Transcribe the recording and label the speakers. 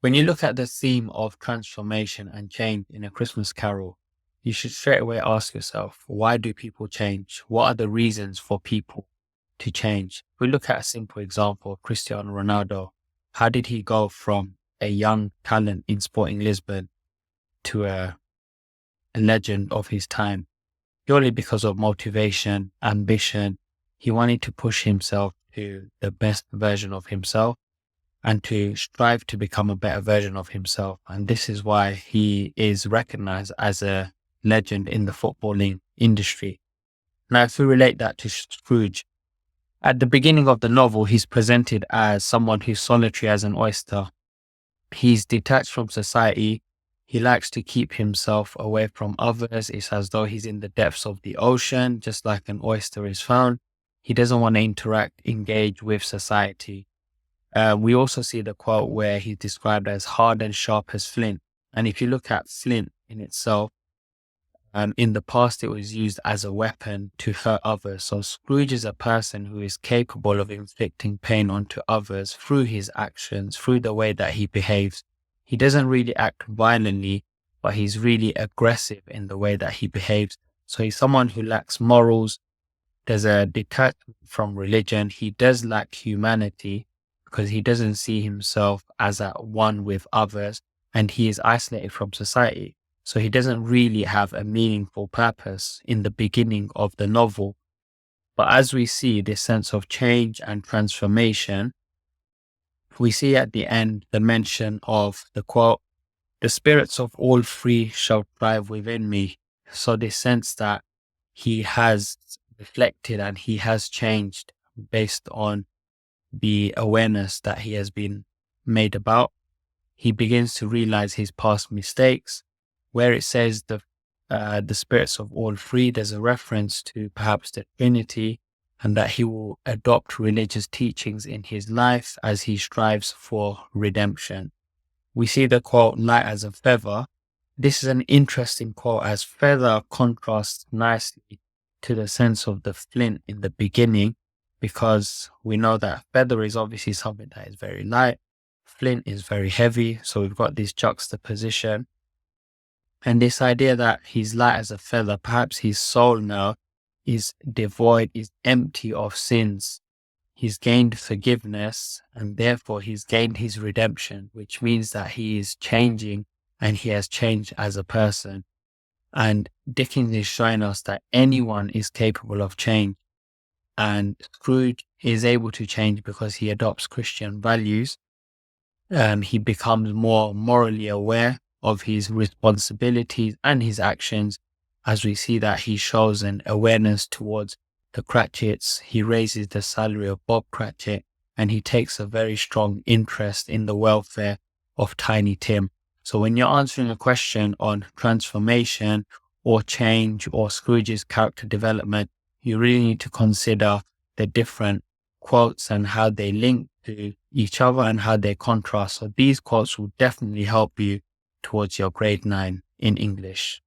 Speaker 1: When you look at the theme of transformation and change in A Christmas Carol, you should straight away ask yourself, why do people change? What are the reasons for people to change? We look at a simple example of Cristiano Ronaldo. How did he go from a young talent in Sporting Lisbon to a legend of his time? Purely because of motivation, ambition. He wanted to push himself to the best version of himself and to strive to become a better version of himself. And this is why he is recognized as a legend in the footballing industry. Now, if we relate that to Scrooge, at the beginning of the novel, he's presented as someone who's solitary as an oyster. He's detached from society. He likes to keep himself away from others. It's as though he's in the depths of the ocean, just like an oyster is found. He doesn't want to interact, engage with society. We also see the quote where he's described as hard and sharp as flint. And if you look at flint in itself, in the past, it was used as a weapon to hurt others. So Scrooge is a person who is capable of inflicting pain onto others through his actions, through the way that he behaves. He doesn't really act violently, but he's really aggressive in the way that he behaves. So he's someone who lacks morals. There's a detachment from religion. He does lack humanity because he doesn't see himself as at one with others, and he is isolated from society. So he doesn't really have a meaningful purpose in the beginning of the novel. But as we see this sense of change and transformation, we see at the end the mention of the quote, "The spirits of all three shall thrive within me." So this sense that he has reflected and he has changed based on the awareness that he has been made about. He begins to realize his past mistakes. Where it says the spirits of all three, there's a reference to perhaps the Trinity, and that he will adopt religious teachings in his life as he strives for redemption. We see the quote, "light as a feather." This is an interesting quote, as feather contrasts nicely to the sense of the flint in the beginning, because we know that feather is obviously something that is very light. Flint is very heavy. So we've got this juxtaposition. And this idea that he's light as a feather, perhaps his soul now is devoid, is empty of sins. He's gained forgiveness, and therefore he's gained his redemption, which means that he is changing and he has changed as a person. And Dickens is showing us that anyone is capable of change. And Scrooge is able to change because he adopts Christian values. He becomes more morally aware of his responsibilities and his actions, as we see that he shows an awareness towards the Cratchits. He raises the salary of Bob Cratchit, and he takes a very strong interest in the welfare of Tiny Tim. So when you're answering a question on transformation or change or Scrooge's character development, you really need to consider the different quotes and how they link to each other and how they contrast. So these quotes will definitely help you towards your grade 9 in English.